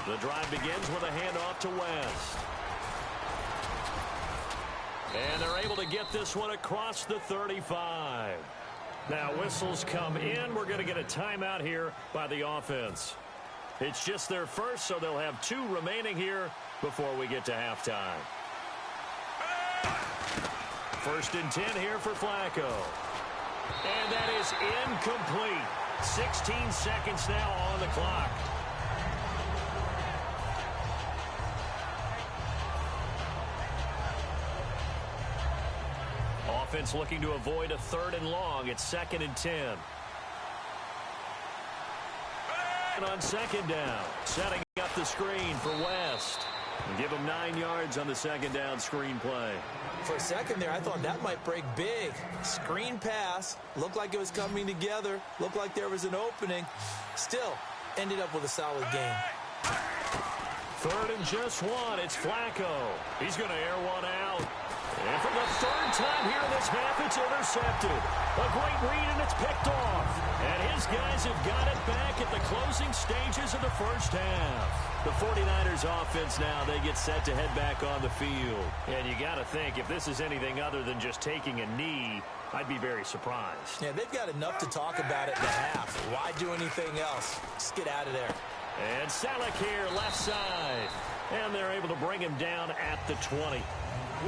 The drive begins with a handoff to West. And they're able to get this one across the 35. Now whistles come in. We're going to get a timeout here by the offense. It's just their first, so they'll have 2 remaining here before we get to halftime. 1st and 10 here for Flacco. And that is incomplete. 16 seconds now on the clock. Offense looking to avoid a 3rd and long. It's 2nd and 10. And on 2nd down, setting up the screen for West. And give him 9 yards on the 2nd down screen play. For a second there, I thought that might break big. Screen pass. Looked like it was coming together. Looked like there was an opening. Still, ended up with a solid game. 3rd and just 1. It's Flacco. He's going to air one out. And for the 3rd time here in this half, it's intercepted. A great read, and it's picked off. And his guys have got it back at the closing stages of the first half. The 49ers offense now, they get set to head back on the field. And you got to think, if this is anything other than just taking a knee, I'd be very surprised. Yeah, they've got enough to talk about it in the half. Why do anything else? Just get out of there. And Salek here, left side. And they're able to bring him down at the 20.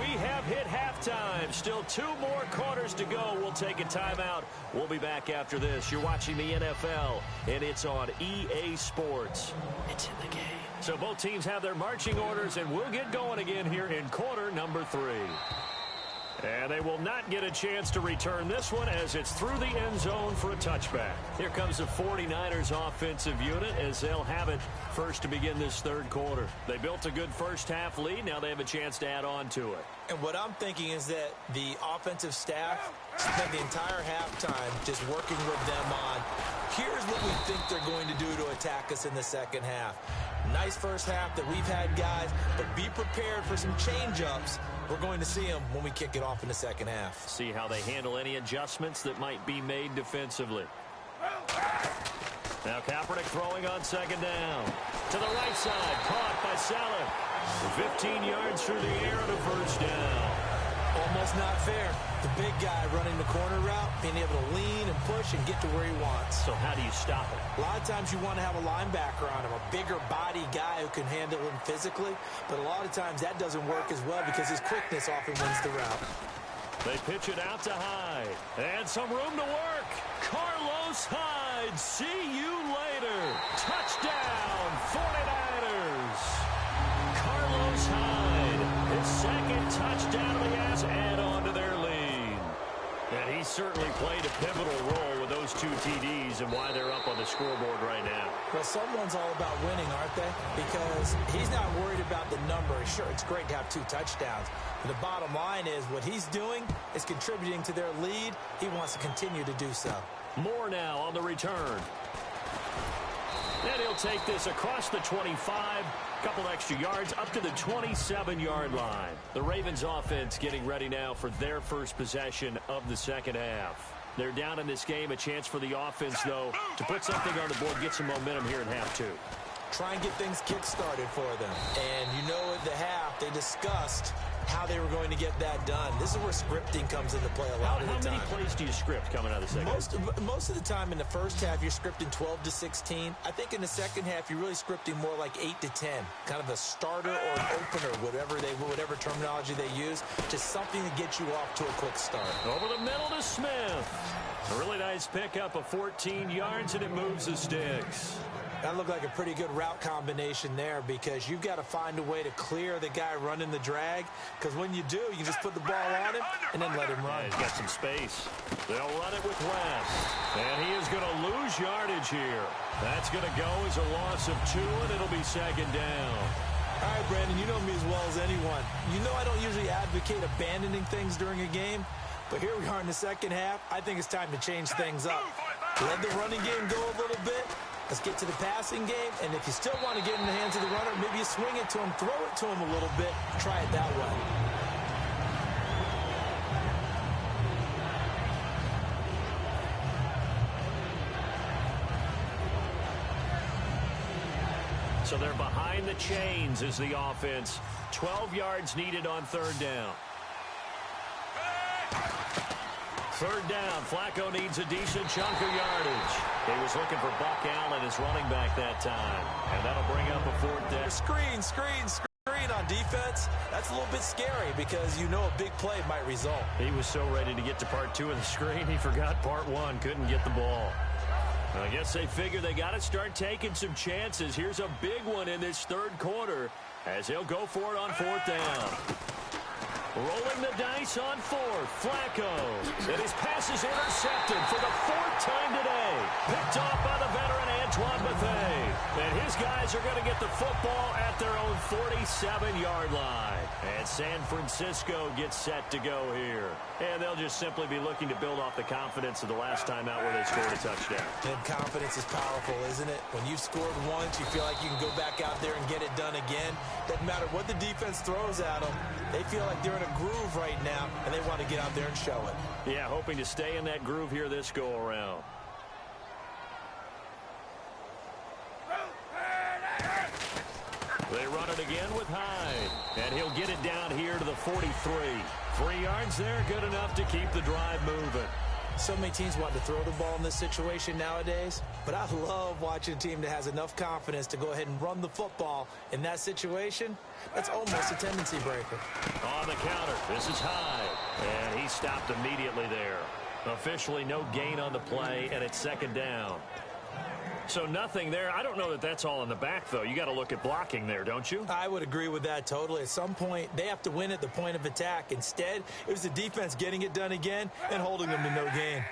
We have hit halftime. Still 2 more quarters to go. We'll take a timeout. We'll be back after this. You're watching the NFL, and it's on EA Sports. It's in the game. So both teams have their marching orders, and we'll get going again here in quarter number 3. And they will not get a chance to return this one as it's through the end zone for a touchback. Here comes the 49ers offensive unit as they'll have it first to begin this 3rd quarter. They built a good first half lead. Now they have a chance to add on to it. And what I'm thinking is that the offensive staff spent the entire halftime just working with them on, here's what we think they're going to do to attack us in the 2nd half. Nice first half that we've had, guys, but be prepared for some change-ups. We're going to see them when we kick it off in the 2nd half. See how they handle any adjustments that might be made defensively. Now Kaepernick throwing on 2nd down. To the right side, caught by Salek. 15 yards through the air and a 1st down. Almost not fair. The big guy running the corner route, being able to lean and push and get to where he wants. So how do you stop it? A lot of times you want to have a linebacker on him, a bigger body guy who can handle him physically. But a lot of times that doesn't work as well because his quickness often wins the route. They pitch it out to Hyde. And some room to work. Carlos Hyde, see you later. Touchdown, 49ers. Carlos Hyde, his 2nd touchdown of the ass, add on to their lead. And he certainly played a pivotal role with those 2 TDs and why they're up on the scoreboard right now. Well, someone's all about winning, aren't they? Because he's not worried about the number. Sure, it's great to have 2 touchdowns. But the bottom line is what he's doing is contributing to their lead. He wants to continue to do so. More now on the return. And he'll take this across the 25. Couple extra yards up to the 27-yard line. The Ravens offense getting ready now for their first possession of the 2nd half. They're down in this game. A chance for the offense, though, to put something on the board, get some momentum here in half 2. Try and get things kick-started for them. And you know at the half, they discussed how they were going to get that done. This is where scripting comes into play a lot of the time. How many plays do you script coming out of the 2nd half? Most of the time in the first half, you're scripting 12 to 16. I think in the 2nd half, you're really scripting more like 8 to 10. Kind of a starter or an opener, whatever terminology they use. Just something to get you off to a quick start. Over the middle to Smith. A really nice pickup of 14 yards, and it moves the sticks. That looked like a pretty good route combination there because you've got to find a way to clear the guy running the drag, because when you do, you just put the ball on him and then let him run. Yeah, he's got some space. They'll run it with West. And he is going to lose yardage here. That's going to go as a loss of 2, and it'll be 2nd down. All right, Brandon, you know me as well as anyone. You know I don't usually advocate abandoning things during a game, but here we are in the 2nd half. I think it's time to change things up. Let the running game go a little bit. Let's get to the passing game, and if you still want to get in the hands of the runner, maybe you swing it to him, throw it to him a little bit, try it that way. So they're behind the chains as the offense. 12 yards needed on third down. Third down. Flacco needs a decent chunk of yardage. He was looking for Buck Allen as running back that time. And that'll bring up a fourth down. Screen on defense. That's a little bit scary because you know a big play might result. He was so ready to get to part two of the screen, he forgot part one. Couldn't get the ball. I guess they figure they got to start taking some chances. Here's a big one in this third quarter as he'll go for it on fourth down. Rolling the dice on fourth. Flacco. And his pass is intercepted for the fourth time today. Picked off by the veteran Antoine Bethea. And his guys are going to get the football at their own 47-yard line. And San Francisco gets set to go here. And they'll just simply be looking to build off the confidence of the last time out where they scored a touchdown. And confidence is powerful, isn't it? When you've scored once, you feel like you can go back out there and get it done again. Doesn't matter what the defense throws at them. They feel like they're in a groove right now, and they want to get out there and show it. Yeah, hoping to stay in that groove here this go-around. They run it again with Hyde, and he'll get it down here to the 43. 3 yards there, good enough to keep the drive moving. So many teams want to throw the ball in this situation nowadays, but I love watching a team that has enough confidence to go ahead and run the football in that situation. That's almost a tendency breaker. On the counter, this is Hyde, and he stopped immediately there. Officially no gain on the play, and it's second down. So nothing there. I don't know that that's all in the back, though. You got to look at blocking there, don't you? I would agree with that totally. At some point, they have to win at the point of attack. Instead, it was the defense getting it done again and holding them to no gain.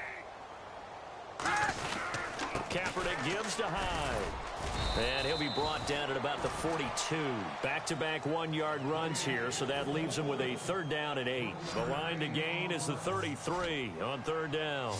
Kaepernick gives to Hyde. And he'll be brought down at about the 42. Back-to-back 1-yard runs here, so that leaves him with a third down and 8. The line to gain is the 33 on third down.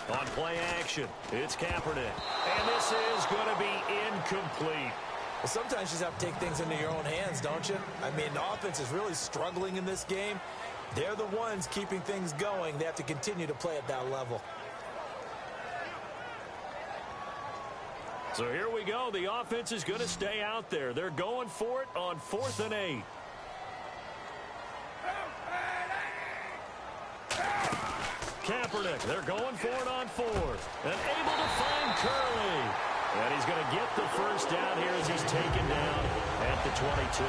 On play action, it's Kaepernick. And this is going to be incomplete. Well, sometimes you just have to take things into your own hands, don't you? I mean, the offense is really struggling in this game. They're the ones keeping things going. They have to continue to play at that level. So here we go. The offense is going to stay out there. They're going for it on 4th and 8. Kaepernick, they're going for it on 4th. And able to find Curley. And he's going to get the first down here as he's taken down at the 22.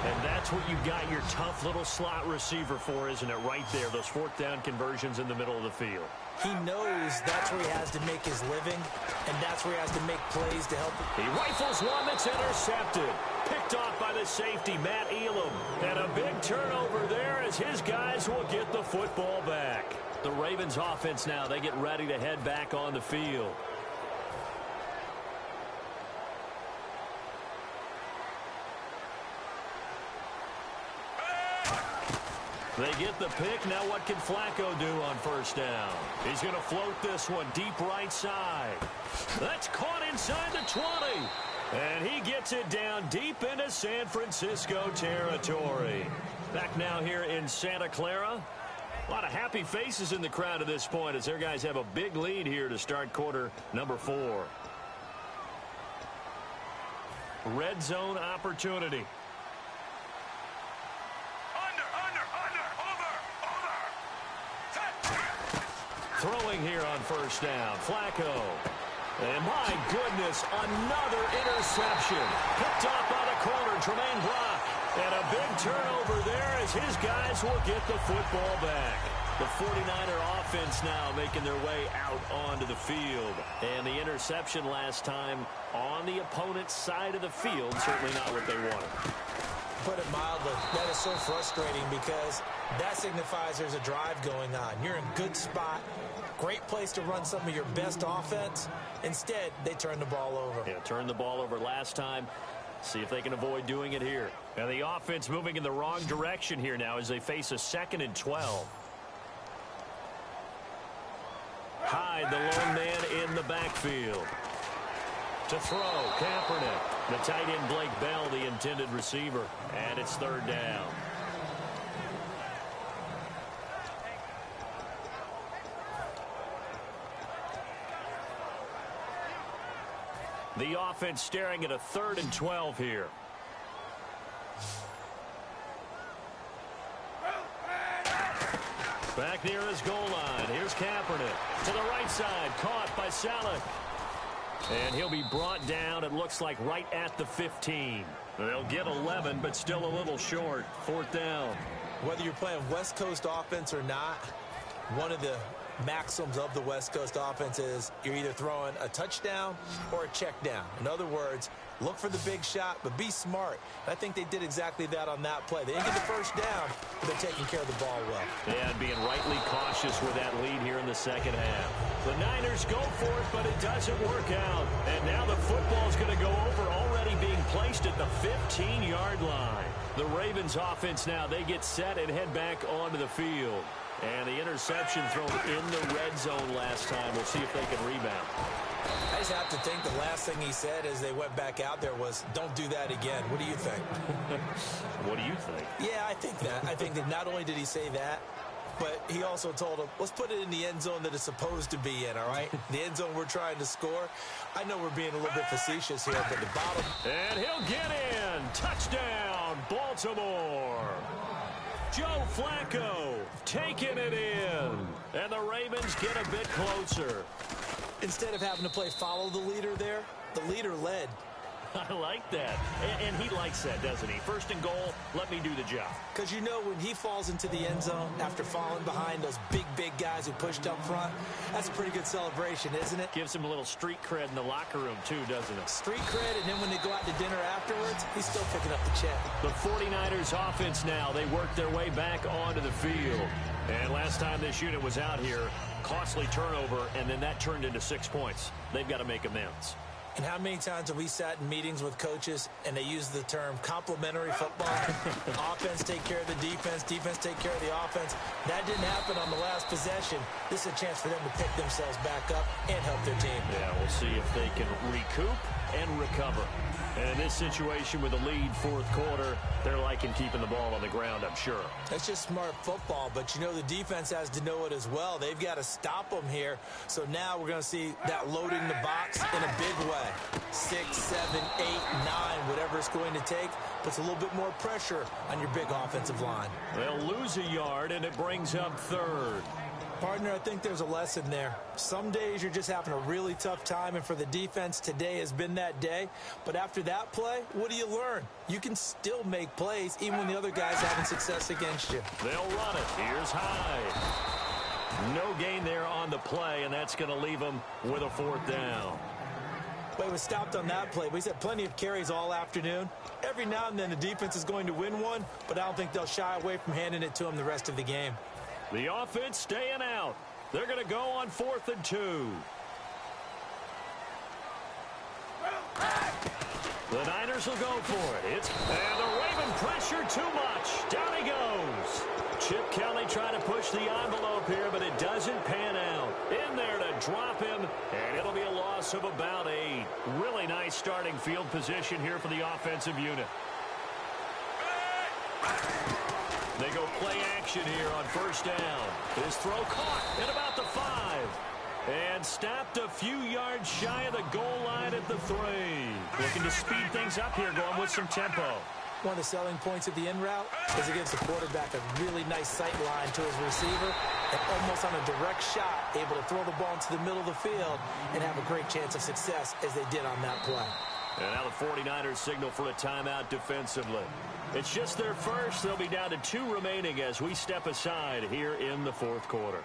And that's what you've got your tough little slot receiver for, isn't it? Right there, those 4th down conversions in the middle of the field. He knows that's where he has to make his living, and that's where he has to make plays to help. He rifles one that's intercepted. Picked off by the safety, Matt Elam. And a big turnover there as his guys will get the football back. The Ravens offense now, they get ready to head back on the field. They get the pick. Now what can Flacco do on first down? He's going to float this one deep right side. That's caught inside the 20. And he gets it down deep into San Francisco territory. Back now here in Santa Clara. A lot of happy faces in the crowd at this point as their guys have a big lead here to start quarter number 4. Red zone opportunity. Throwing here on first down. Flacco. And my goodness, another interception. Picked off by the corner, Tremaine Brock. And a big turnover there as his guys will get the football back. The 49er offense now making their way out onto the field. And the interception last time on the opponent's side of the field, certainly not what they wanted. Put it mildly, that is so frustrating because that signifies there's a drive going on. You're in a good spot, great place to run some of your best offense. Instead, they turn the ball over. Yeah, turned the ball over last time. See if they can avoid doing it here. And the offense moving in the wrong direction here now as they face a 2nd and 12. Hyde, the lone man in the backfield. To throw, Kaepernick. The tight end, Blake Bell, the intended receiver. And it's third down. The offense staring at a 3rd and 12 here. Back near his goal line. Here's Kaepernick. To the right side. Caught by Salek. And he'll be brought down, it looks like, right at the 15. They'll get 11, but still a little short. 4th down. Whether you're playing West Coast offense or not, one of the maxims of the West Coast offense is you're either throwing a touchdown or a check down. In other words, look for the big shot, but be smart. And I think they did exactly that on that play. They didn't get the first down, but they're taking care of the ball well. Yeah, and being rightly cautious with that lead here in the second half. The Niners go for it, but it doesn't work out. And now the football's going to go over, already being placed at the 15-yard line. The Ravens offense now, they get set and head back onto the field. And the interception thrown in the red zone last time. We'll see if they can rebound. I just have to think the last thing he said as they went back out there was, don't do that again. What do you think? What do you think? Yeah, I think that. I think that not only did he say that, but he also told him, let's put it in the end zone that it's supposed to be in, all right? The end zone we're trying to score. I know we're being a little bit facetious here, but the bottom. And he'll get in. Touchdown, Baltimore. Joe Flacco taking it in. And the Ravens get a bit closer. Instead of having to play follow the leader there, the leader led. I like that. And he likes that, doesn't he? 1st and goal, let me do the job. Because you know when he falls into the end zone after falling behind those big guys who pushed up front, that's a pretty good celebration, isn't it? Gives him a little street cred in the locker room, too, doesn't it? Street cred, and then when they go out to dinner afterwards, he's still picking up the check. The 49ers offense now, they work their way back onto the field. And last time this unit was out here, costly turnover, and then that turned into 6 points. They've got to make amends. And how many times have we sat in meetings with coaches and they use the term complementary football? Offense take care of the defense, defense take care of the offense. That didn't happen on the last possession. This is a chance for them to pick themselves back up and help their team. Yeah, we'll see if they can recoup and recover. And in this situation with the lead 4th quarter, they're liking keeping the ball on the ground, I'm sure. That's just smart football, but you know the defense has to know it as well. They've got to stop them here. So now we're going to see that loading the box in a big way. 6, 7, 8, 9, whatever it's going to take, puts a little bit more pressure on your big offensive line. They'll lose a yard, and it brings up 3rd. Partner, I think there's a lesson there. Some days you're just having a really tough time, and for the defense, today has been that day. But after that play, what do you learn? You can still make plays even when the other guy's having success against you. They'll run it. Here's Hyde. No gain there on the play, and that's going to leave them with a 4th down. Well, he was stopped on that play, but he's had plenty of carries all afternoon. Every now and then the defense is going to win one, but I don't think they'll shy away from handing it to him the rest of the game. The offense staying out. They're going to go on 4th and 2. The Niners will go for it. And the Raven pressure too much. Down he goes. Chip Kelly trying to push the envelope here, but it doesn't pan out. In there to drop him, and it'll be a loss of about 8. Really nice starting field position here for the offensive unit. They go play action here on 1st down. His throw caught at about the 5. And stopped a few yards shy of the goal line at the 3. Looking to speed things up here, going with some tempo. One of the selling points of the in route is it gives the quarterback a really nice sight line to his receiver and almost on a direct shot, able to throw the ball into the middle of the field and have a great chance of success as they did on that play. And now the 49ers signal for a timeout defensively. It's just their first. They'll be down to 2 remaining as we step aside here in the 4th quarter.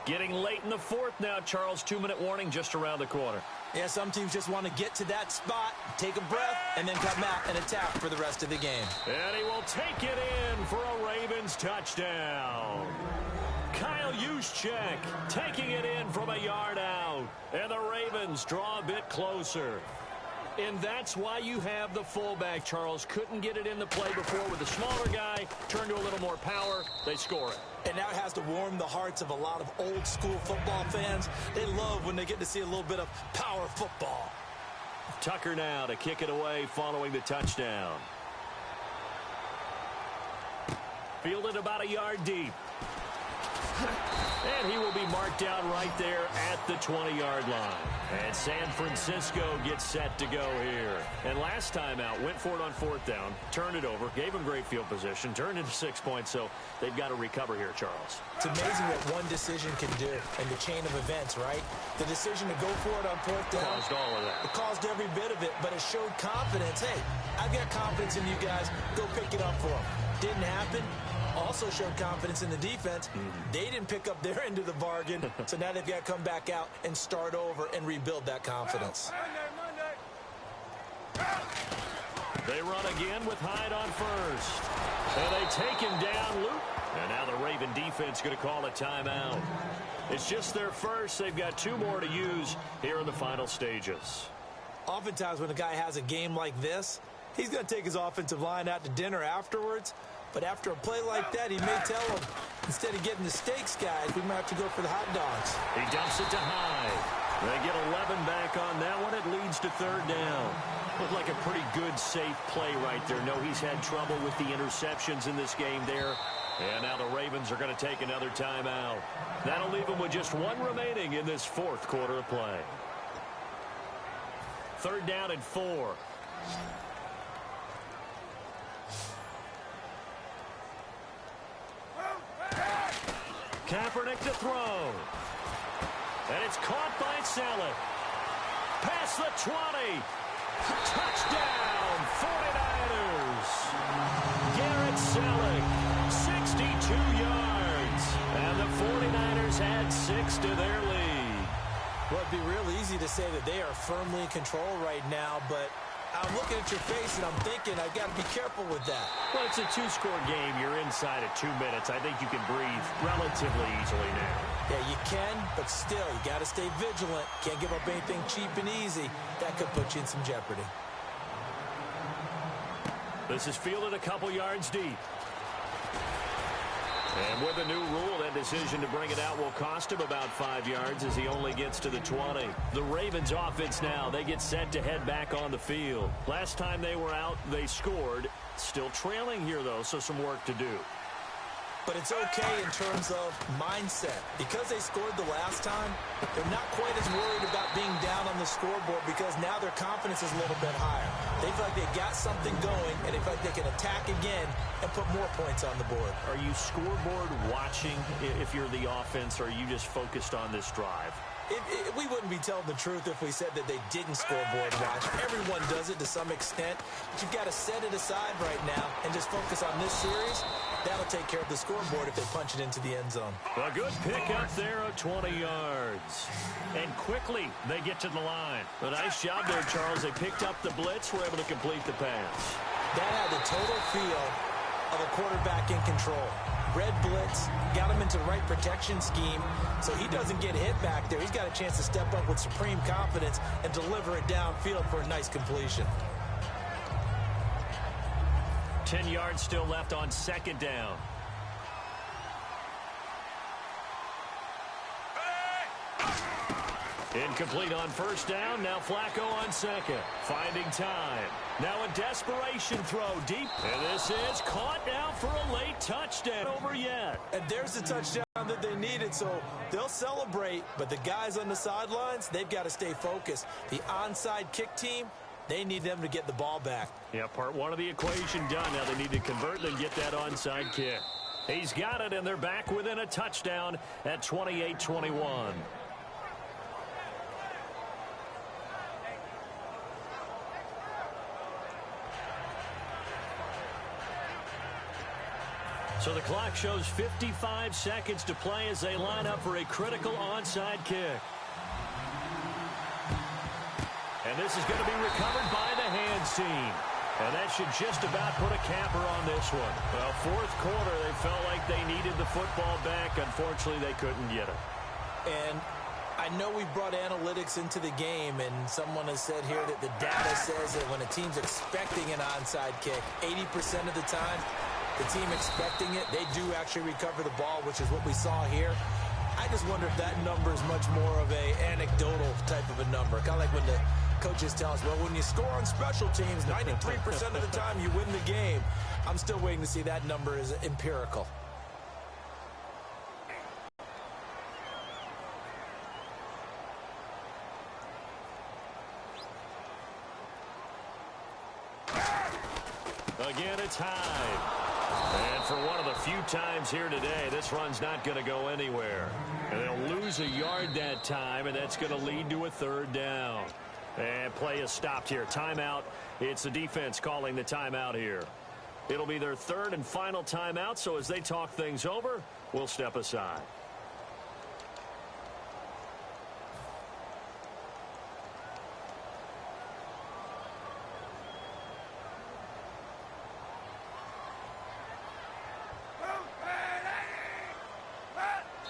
Getting late in the 4th now, Charles. 2-minute warning just around the corner. Yeah, some teams just want to get to that spot, take a breath, and then come out and attack for the rest of the game. And he will take it in for a Ravens touchdown. Kyle Juszczyk taking it in from a yard out. And the Ravens draw a bit closer. And that's why you have the fullback, Charles. Couldn't get it in the play before with the smaller guy. Turned to a little more power. They score it. And now it has to warm the hearts of a lot of old-school football fans. They love when they get to see a little bit of power football. Tucker now to kick it away following the touchdown. Fielded about a yard deep. And he will be marked down right there at the 20-yard line. And San Francisco gets set to go here. And last time out, went for it on fourth down, turned it over, gave him great field position, turned into 6 points, so they've got to recover here, Charles. It's amazing what one decision can do in the chain of events, right? The decision to go for it on fourth down. Caused all of that. It caused every bit of it, but it showed confidence. Hey, I've got confidence in you guys. Go pick it up for them. Didn't happen. Also showed confidence in the defense. They didn't pick up their end of the bargain, so now they've got to come back out and start over and rebuild that confidence. They run again with Hyde on first. And they take him down, Luke. And now the Raven defense going to call a timeout. It's just their first. They've got 2 more to use here in the final stages. Oftentimes when a guy has a game like this, he's going to take his offensive line out to dinner afterwards. But after a play like that, he may tell them, instead of getting the steaks, guys, we might have to go for the hot dogs. He dumps it to Hyde. They get 11 back on that one. It leads to third down. Looked like a pretty good, safe play right there. No, he's had trouble with the interceptions in this game there. And now the Ravens are going to take another timeout. That'll leave them with just 1 remaining in this fourth quarter of play. Third down and 4. Kaepernick to throw. And it's caught by Saleh. Past the 20. Touchdown, 49ers. Garrett Saleh, 62 yards. And the 49ers add 6 to their lead. Well, it'd be real easy to say that they are firmly in control right now, but I'm looking at your face and I'm thinking I've got to be careful with that. Well, it's a 2-score game. You're inside of 2 minutes. I think you can breathe relatively easily now. Yeah, you can, but still, you got to stay vigilant. Can't give up anything cheap and easy. That could put you in some jeopardy. This is fielded a couple yards deep. And with a new rule, that decision to bring it out will cost him about 5 yards as he only gets to the 20. The Ravens offense now, they get set to head back on the field. Last time they were out, they scored. Still trailing here, though, so some work to do. But it's okay in terms of mindset. Because they scored the last time, they're not quite as worried about being down on the scoreboard because now their confidence is a little bit higher. They feel like they've got something going, and they feel like they can attack again and put more points on the board. Are you scoreboard watching if you're the offense, or are you just focused on this drive? We wouldn't be telling the truth if we said that they didn't scoreboard watch. Everyone does it to some extent, but you've got to set it aside right now and just focus on this series. That'll take care of the scoreboard if they punch it into the end zone. A good pick up there of 20 yards. And quickly they get to the line. A nice job there, Charles. They picked up the blitz, were able to complete the pass. That had the total feel of a quarterback in control. Red blitz, got him into the right protection scheme, so he doesn't get hit back there. He's got a chance to step up with supreme confidence and deliver it downfield for a nice completion. 10 yards still left on second down. Incomplete on first down. Now Flacco on second. Finding time. Now a desperation throw deep. And this is caught now for a late touchdown. Over yet. And there's the touchdown that they needed, so they'll celebrate. But the guys on the sidelines, they've got to stay focused. The onside kick team, they need them to get the ball back. Yeah, part one of the equation done. Now they need to convert and get that onside kick. He's got it, and they're back within a touchdown at 28-21. So the clock shows 55 seconds to play as they line up for a critical onside kick. And this is going to be recovered by the hands team. And that should just about put a capper on this one. Well, fourth quarter, they felt like they needed the football back. Unfortunately, they couldn't get it. And I know we brought analytics into the game, and someone has said here that the data says that when a team's expecting an onside kick, 80% of the time, the team expecting it, they do actually recover the ball, which is what we saw here. I just wonder if that number is much more of a anecdotal type of a number. Kind of like when the coaches tell us, well, when you score on special teams, 93% of the time you win the game. I'm still waiting to see that number is empirical. Again, it's Hyde. And for one of the few times here today, this run's not going to go anywhere. And they'll lose a yard that time, and that's going to lead to a third down. And play is stopped here. Timeout. It's the defense calling the timeout here. It'll be their third and final timeout, so as they talk things over, we'll step aside.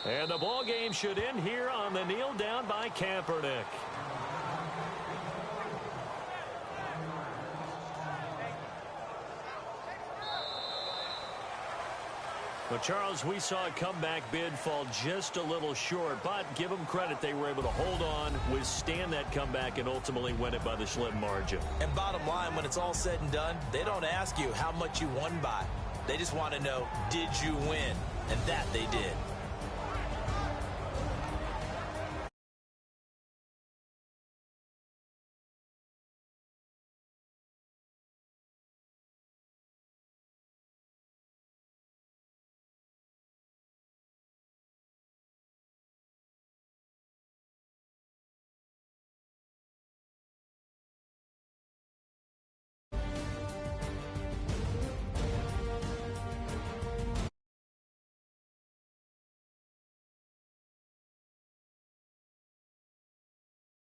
And the ball game should end here on the kneel down by Kaepernick. Well, Charles, we saw a comeback bid fall just a little short, but give them credit. They were able to hold on, withstand that comeback, and ultimately win it by the slim margin. And bottom line, when it's all said and done, they don't ask you how much you won by. They just want to know, did you win? And that they did.